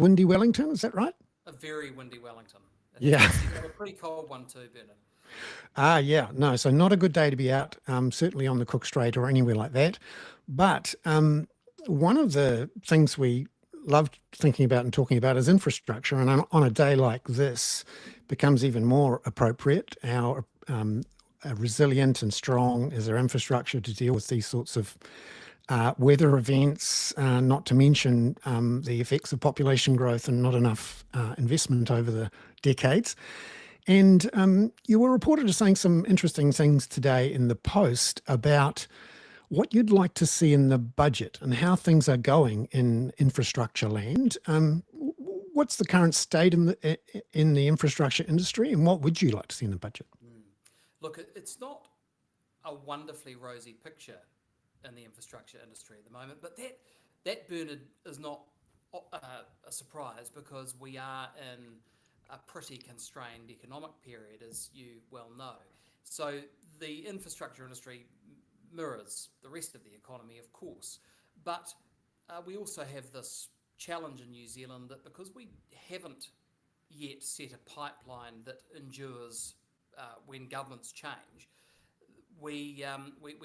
windy Wellington, is that right? A very windy Wellington. It has Yeah. actually got a pretty cold one too, Bernard. Yeah. No, so not a good day to be out, certainly on the Cook Strait or anywhere like that. But one of the things we love thinking about and talking about is infrastructure. And on a day like this, becomes even more appropriate. How resilient and strong is our infrastructure to deal with these sorts of weather events, not to mention the effects of population growth and not enough investment over the decades. And you were reported as saying some interesting things today in the Post about what you'd like to see in the budget and how things are going in infrastructure land. What's the current state in the infrastructure industry, and what would you like to see in the budget? Look, it's not a wonderfully rosy picture in the infrastructure industry at the moment, but that Bernard is not a surprise because we are in a pretty constrained economic period, as you well know. So the infrastructure industry mirrors the rest of the economy, of course, but we also have this challenge in New Zealand that because we haven't yet set a pipeline that endures when governments change, we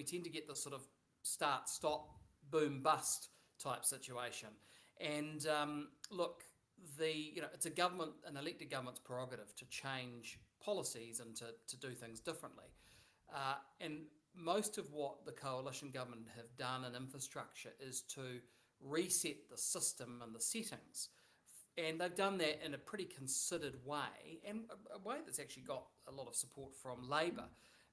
tend to get this sort of start, stop, boom, bust type situation. And look, it's an elected government's prerogative to change policies and to do things differently. And most of what the coalition government have done in infrastructure is to reset the system and the settings. And they've done that in a pretty considered way, and a way that's actually got a lot of support from Labor.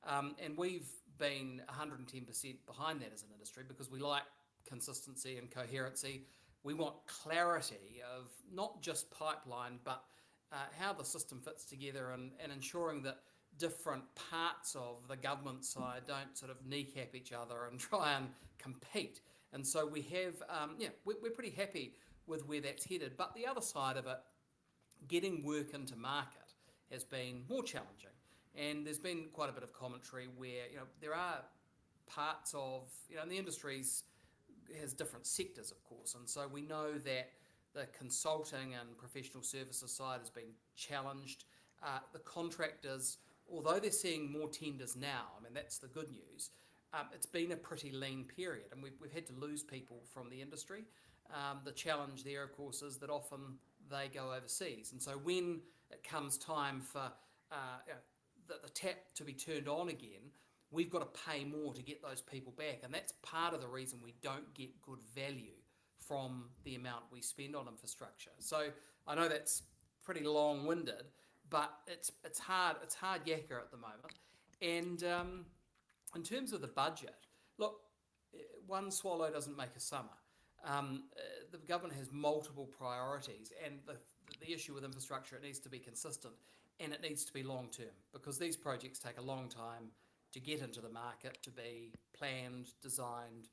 And we've been 110% behind that as an industry because we like consistency and coherency. We want clarity of not just pipeline, but how the system fits together and ensuring that different parts of the government side don't sort of kneecap each other and try and compete. And so we have, we're pretty happy with where that's headed. But the other side of it, getting work into market has been more challenging. And there's been quite a bit of commentary where, there are parts of, and the industries has different sectors, of course. And so we know that the consulting and professional services side has been challenged. The contractors, although they're seeing more tenders now, that's the good news, it's been a pretty lean period and we've had to lose people from the industry. The challenge there, of course, is that often they go overseas. And so when it comes time for the tap to be turned on again, we've got to pay more to get those people back. And that's part of the reason we don't get good value from the amount we spend on infrastructure. So I know that's pretty long-winded, but it's hard yakka at the moment. And in terms of the budget, look, one swallow doesn't make a summer. The government has multiple priorities, and the issue with infrastructure, it needs to be consistent and it needs to be long term because these projects take a long time to get into the market, to be planned, designed,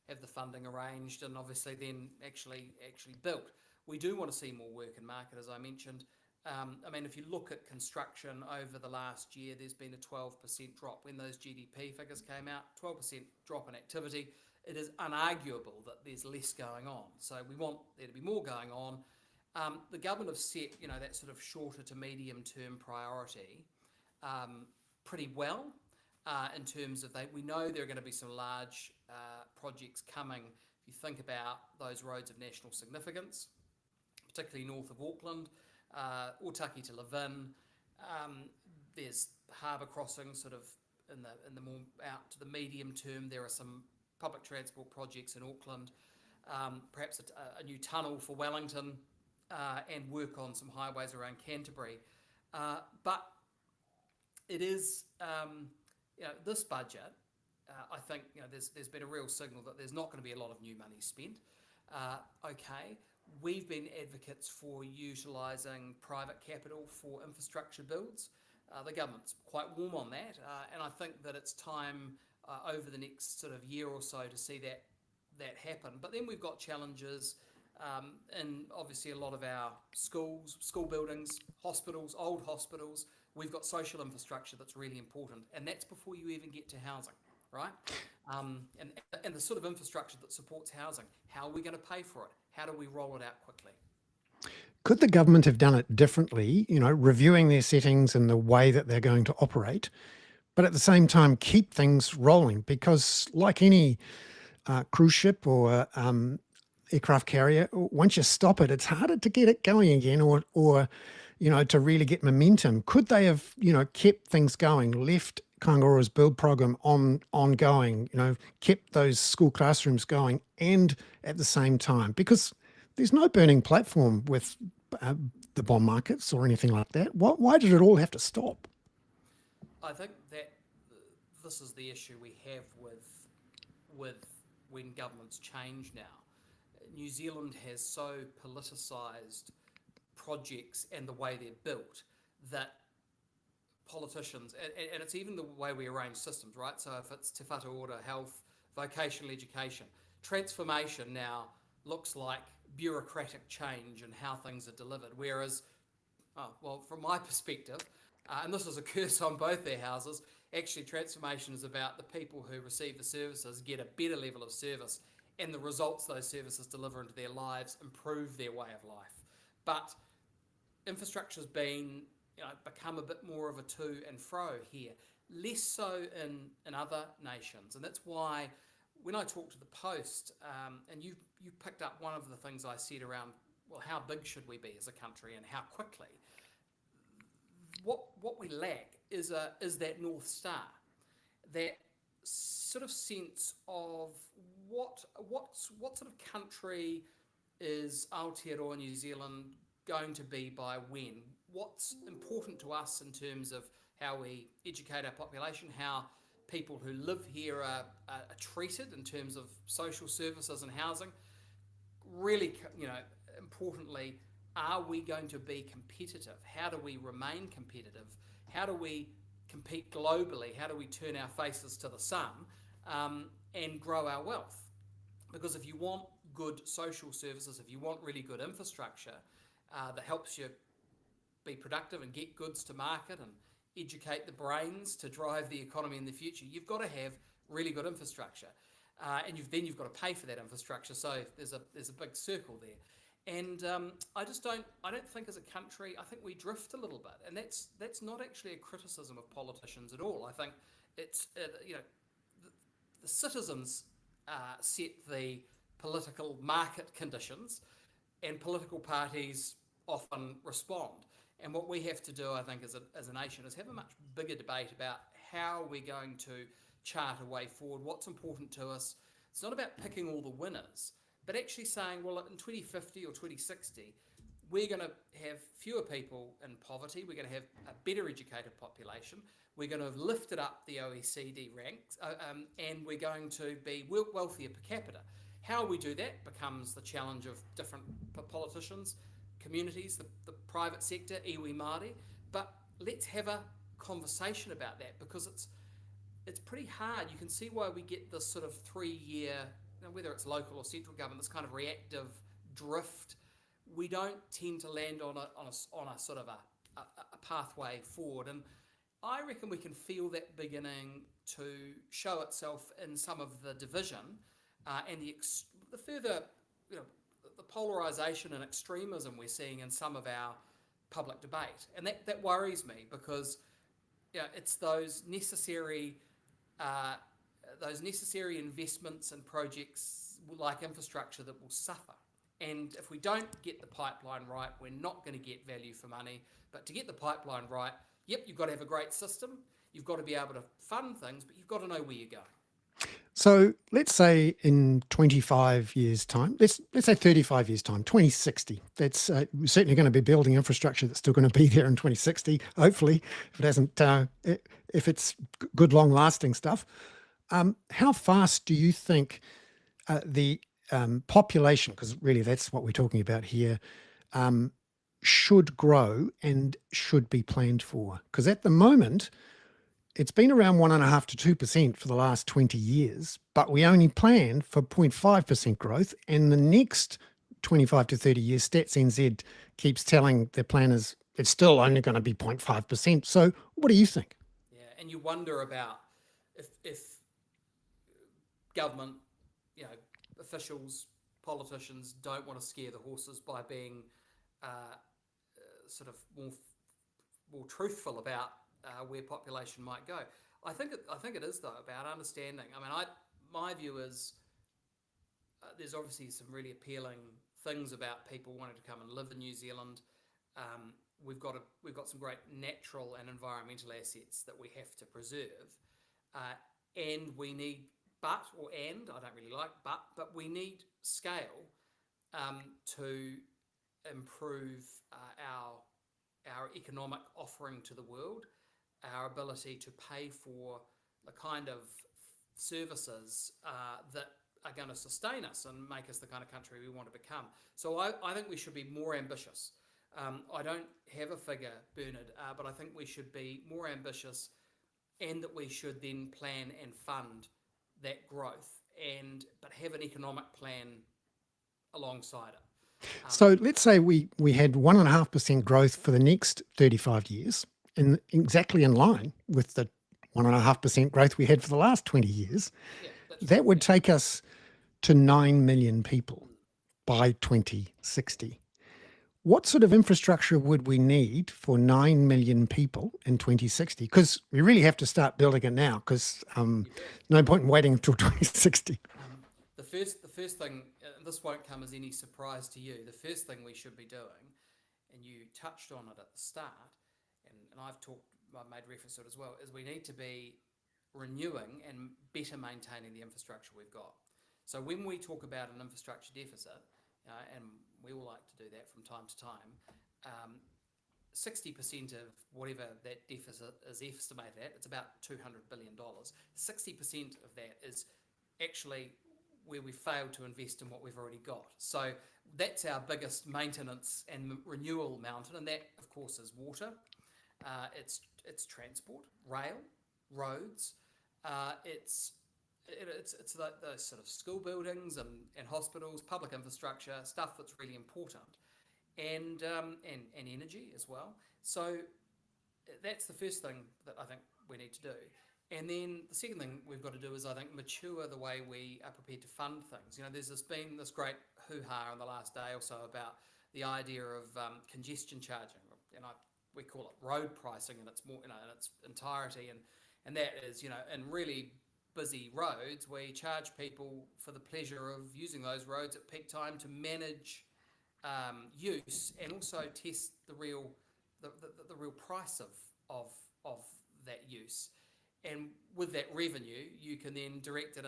have the funding arranged, and obviously then actually built. We do want to see more work in market, as I mentioned. If you look at construction over the last year, there's been a 12% drop. When those GDP figures came out, 12% drop in activity. It is unarguable that there's less going on. So we want there to be more going on. The government have set, that sort of shorter to medium term priority pretty well in terms of we know there are going to be some large projects coming. If you think about those roads of national significance, particularly north of Auckland, Otaki to Levin, there's harbour crossings sort of in the more out to the medium term. There are some public transport projects in Auckland, perhaps a new tunnel for Wellington, and work on some highways around Canterbury. But it is, this budget, I think, there's been a real signal that there's not going to be a lot of new money spent. Okay, we've been advocates for utilising private capital for infrastructure builds. The government's quite warm on that, and I think that it's time over the next sort of year or so to see that happen. But then we've got challenges in obviously a lot of our schools, school buildings, hospitals, old hospitals. We've got social infrastructure that's really important, and that's before you even get to housing, right? And the sort of infrastructure that supports housing, how are we going to pay for it? How do we roll it out quickly? Could the government have done it differently, reviewing their settings and the way that they're going to operate, but at the same time keep things rolling? Because like any cruise ship or aircraft carrier, once you stop it, it's harder to get it going again or to really get momentum. Could they have, kept things going, left Kangaroa's build program ongoing, kept those school classrooms going and at the same time? Because there's no burning platform with the bond markets or anything like that. Why did it all have to stop? I think that this is the issue we have with when governments change now. New Zealand has so politicised projects and the way they're built that politicians, and it's even the way we arrange systems, right? So if it's te whatu ora, health, vocational education, transformation now looks like bureaucratic change and how things are delivered. Whereas, well, from my perspective, and this is a curse on both their houses, actually transformation is about the people who receive the services get a better level of service and the results those services deliver into their lives improve their way of life. But infrastructure's been, become a bit more of a to and fro here, less so in other nations. And that's why when I talk to the Post, and you picked up one of the things I said around, well, how big should we be as a country and how quickly? What we lack is that North Star, that sort of sense of what sort of country is Aotearoa New Zealand going to be by when? What's important to us in terms of how we educate our population, how people who live here are treated in terms of social services and housing? Really, importantly, are we going to be competitive? How do we remain competitive? How do we compete globally? How do we turn our faces to the sun and grow our wealth? Because if you want good social services, if you want really good infrastructure that helps you be productive and get goods to market and educate the brains to drive the economy in the future, you've got to have really good infrastructure. And you've got to pay for that infrastructure. So there's a big circle there. And I don't think as a country, I think we drift a little bit. And that's not actually a criticism of politicians at all. I think it's, the citizens set the political market conditions and political parties often respond. And what we have to do, I think, as a nation is have a much bigger debate about how we're going to chart a way forward, what's important to us. It's not about picking all the winners, but actually saying, well, in 2050 or 2060, we're going to have fewer people in poverty, we're going to have a better educated population, we're going to have lifted up the OECD ranks, and we're going to be wealthier per capita. How we do that becomes the challenge of different politicians, communities, the private sector, iwi Māori, but let's have a conversation about that, because it's pretty hard. You can see why we get this sort of 3-year, whether it's local or central government, this kind of reactive drift. We don't tend to land on a sort of a pathway forward, and I reckon we can feel that beginning to show itself in some of the division and the further, the polarisation and extremism we're seeing in some of our public debate, and that worries me, because it's those necessary investments and projects like infrastructure that will suffer. And if we don't get the pipeline right, we're not going to get value for money. But to get the pipeline right, you've got to have a great system. You've got to be able to fund things, but you've got to know where you're going. So let's say in 25 years' time, let's say 35 years' time, 2060. That's we're certainly going to be building infrastructure that's still going to be there in 2060. Hopefully, if it hasn't, if it's good, long-lasting stuff. How fast do you think the population, because really that's what we're talking about here, should grow and should be planned for? Because at the moment, it's been around 1.5% to 2% for the last 20 years, but we only plan for 0.5% growth. And the next 25 to 30 years, Stats NZ keeps telling their planners it's still only going to be 0.5%. So what do you think? Yeah, and you wonder about if government, officials, politicians don't want to scare the horses by being sort of more truthful about where population might go. I think it is though about understanding. I mean, my view is there's obviously some really appealing things about people wanting to come and live in New Zealand. We've got some great natural and environmental assets that we have to preserve, and we need I don't really like but we need scale to improve our economic offering to the world, our ability to pay for the kind of services that are going to sustain us and make us the kind of country we want to become. So I think we should be more ambitious. I don't have a figure, Bernard, but I think we should be more ambitious, and that we should then plan and fund that growth, but have an economic plan alongside it. So let's say we had 1.5% growth for the next 35 years, and exactly in line with the 1.5% growth we had for the last 20 years. Yeah, that would take us to 9 million people by 2060. What sort of infrastructure would we need for 9 million people in 2060? Because we really have to start building it now, because no point in waiting until 2060. The first thing, this won't come as any surprise to you, the first thing we should be doing, and you touched on it at the start, and I've made reference to it as well, is we need to be renewing and better maintaining the infrastructure we've got. So when we talk about an infrastructure deficit, and we all like to do that from time to time, 60% of whatever that deficit is estimated at, it's about $200 billion. 60% of that is actually where we failed to invest in what we've already got. So that's our biggest maintenance and renewal mountain, and that, of course, is water. It's transport, rail, roads. It's those sort of school buildings and hospitals, public infrastructure, stuff that's really important, and energy as well. So that's the first thing that I think we need to do. And then the second thing we've got to do is, I think, mature the way we are prepared to fund things. There's been this great hoo-ha in the last day or so about the idea of congestion charging. We call it road pricing, and it's more, in its entirety, and that is, in really busy roads, we charge people for the pleasure of using those roads at peak time to manage use, and also test the real price of that use. And with that revenue, you can then direct it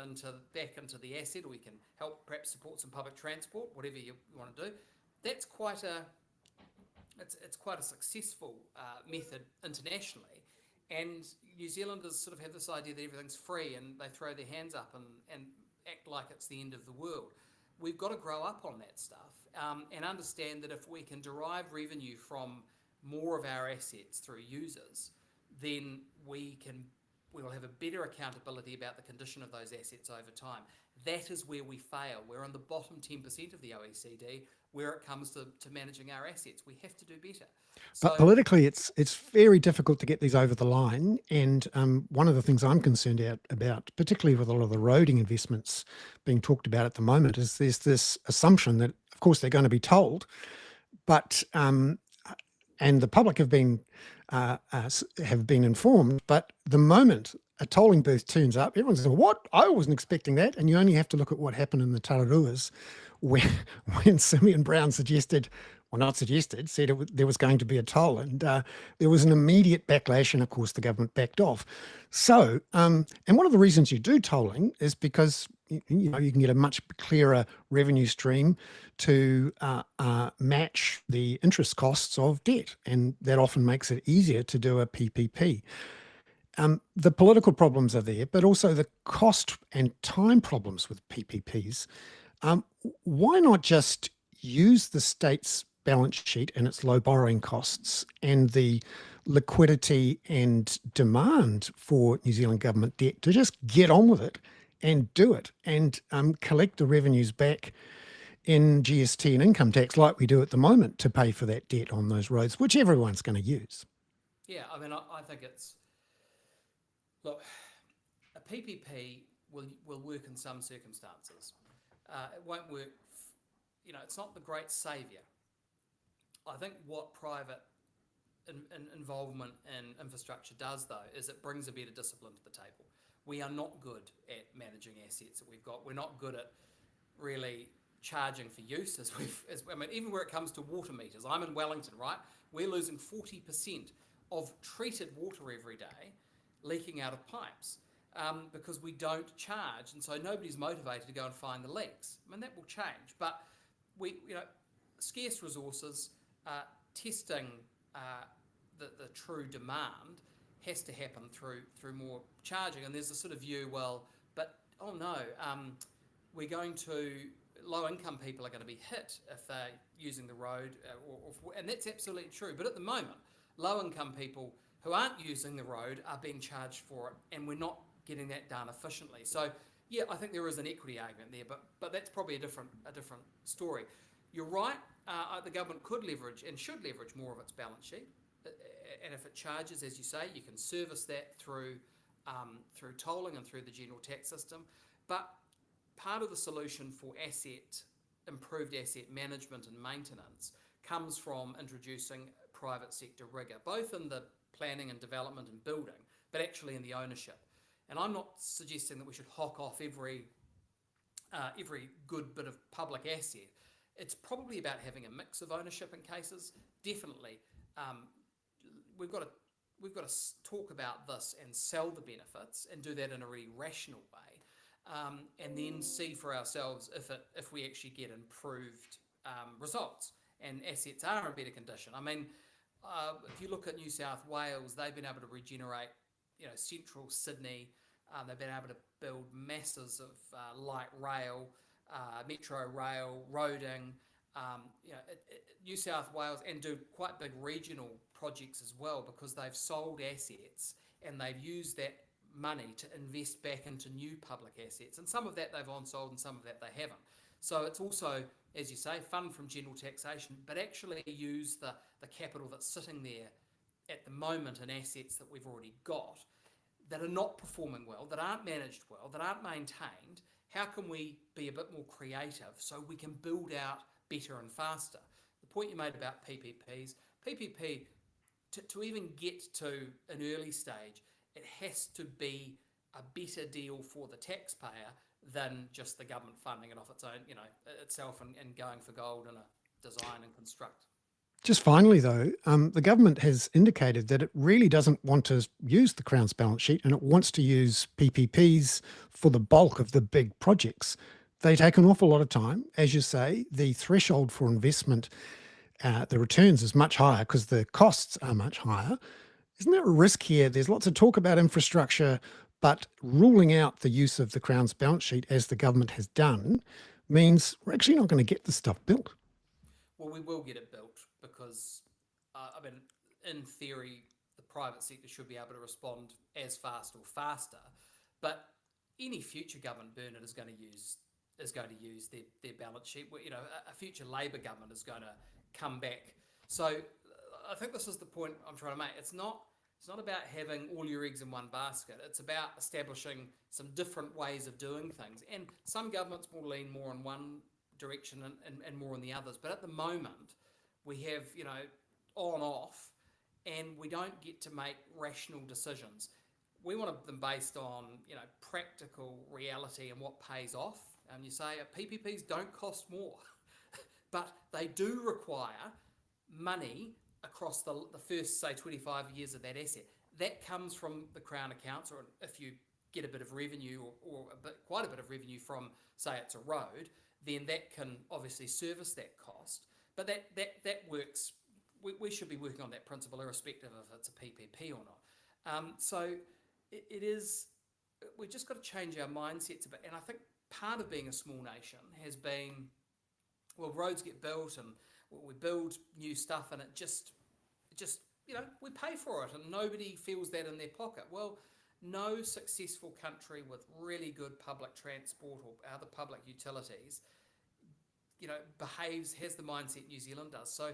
back into the asset, or we can help perhaps support some public transport, whatever you want to do. That's quite a successful method internationally. And New Zealanders sort of have this idea that everything's free, and they throw their hands up and act like it's the end of the world. We've got to grow up on that stuff, and understand that if we can derive revenue from more of our assets through users, then we will have a better accountability about the condition of those assets over time. That is where we fail. We're on the bottom 10% of the OECD where it comes to managing our assets. We have to do better. But politically, it's very difficult to get these over the line. And one of the things I'm concerned about, particularly with a lot of the roading investments being talked about at the moment, is there's this assumption that, of course, they're going to be tolled, but and the public have been informed. But the moment a tolling booth turns up, everyone's saying, "What? I wasn't expecting that." And you only have to look at what happened in the Tararuas when Simeon Brown said there was going to be a toll, and there was an immediate backlash, and of course the government backed off. So, and one of the reasons you do tolling is because you can get a much clearer revenue stream to match the interest costs of debt, and that often makes it easier to do a PPP. The political problems are there, but also the cost and time problems with PPPs. Why not just use the state's balance sheet and its low borrowing costs and the liquidity and demand for New Zealand government debt to just get on with it and do it, and collect the revenues back in GST and income tax like we do at the moment to pay for that debt on those roads, which everyone's going to use? Yeah, I mean, I think look, a PPP will work in some circumstances. It won't work, it's not the great saviour. I think what private involvement in infrastructure does, though, is it brings a better discipline to the table. We are not good at managing assets that we've got. We're not good at really charging for use, I mean, even where it comes to water meters. I'm in Wellington, right? We're losing 40% of treated water every day leaking out of pipes because we don't charge, and so nobody's motivated to go and find the leaks. I mean, that will change, but scarce resources, testing the true demand has to happen through more charging. And there's a sort of view, well, but oh no, we're going to low-income people are going to be hit if they're using the road, and that's absolutely true. But at the moment, low-income people who aren't using the road are being charged for it, and we're not getting that done efficiently. So yeah, I think there is an equity argument there, but that's probably a different story. You're right. The government could leverage and should leverage more of its balance sheet, and if it charges, as you say, you can service that through tolling and through the general tax system. But part of the solution for improved asset management and maintenance comes from introducing private sector rigour, both in the planning and development and building, but actually in the ownership. And I'm not suggesting that we should hock off every good bit of public asset. It's probably about having a mix of ownership in cases. Definitely, we've got to talk about this and sell the benefits and do that in a really rational way, and then see for ourselves if we actually get improved results and assets are in better condition. I mean, if you look at New South Wales, they've been able to regenerate, central Sydney. They've been able to build masses of light rail, metro rail, roading, New South Wales, and do quite big regional projects as well, because they've sold assets and they've used that money to invest back into new public assets. And some of that they've on-sold and some of that they haven't. So it's also, as you say, fund from general taxation, but actually use the capital that's sitting there at the moment in assets that we've already got that are not performing well, that aren't managed well, that aren't maintained. How can we be a bit more creative so we can build out better and faster? The point you made about PPP, to even get to an early stage, it has to be a better deal for the taxpayer than just the government funding it off its own, itself and going for gold in a design and construct. Just finally, though, the government has indicated that it really doesn't want to use the Crown's balance sheet, and it wants to use PPPs for the bulk of the big projects. They take an awful lot of time. As you say, the threshold for investment, the returns is much higher because the costs are much higher. Isn't there a risk here? There's lots of talk about infrastructure, but ruling out the use of the Crown's balance sheet, as the government has done, means we're actually not going to get the stuff built. Well, we will get it built because, in theory, the private sector should be able to respond as fast or faster. But any future government, Bernard, is going to use their balance sheet. A future Labor government is going to come back. So I think this is the point I'm trying to make. It's not about having all your eggs in one basket. It's about establishing some different ways of doing things. And some governments will lean more in one direction and more in the others. But at the moment, we have, on, off, and we don't get to make rational decisions. We want them based on, practical reality and what pays off. And you say PPPs don't cost more, but they do require money across the first, say, 25 years of that asset. That comes from the Crown accounts, or if you get a bit of revenue or quite a bit of revenue from, say, it's a road, then that can obviously service that cost. But that works. We should be working on that principle irrespective of if it's a PPP or not. So it is, we've just got to change our mindsets a bit. And I think part of being a small nation has been, well, roads get built and we build new stuff and it just we pay for it and nobody feels that in their pocket. Well, no successful country with really good public transport or other public utilities, has the mindset New Zealand does. So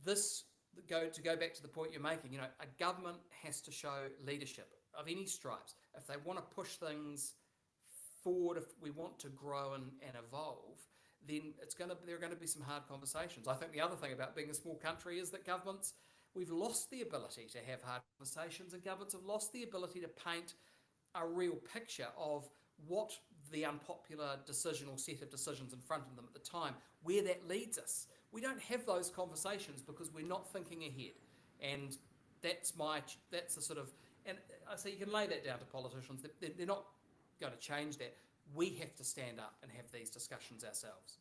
to go back to the point you're making, a government has to show leadership of any stripes. If they want to push things forward, if we want to grow and evolve, then there are going to be some hard conversations. I think the other thing about being a small country is that we've lost the ability to have hard conversations, and governments have lost the ability to paint a real picture of what the unpopular decision or set of decisions in front of them at the time, where that leads us. We don't have those conversations because we're not thinking ahead. And that's the sort of, and I say you can lay that down to politicians. They're not going to change that. We have to stand up and have these discussions ourselves.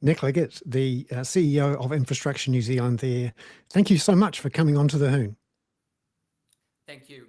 Nick Leggett, the CEO of Infrastructure New Zealand there. Thank you so much for coming on to The Hoon. Thank you.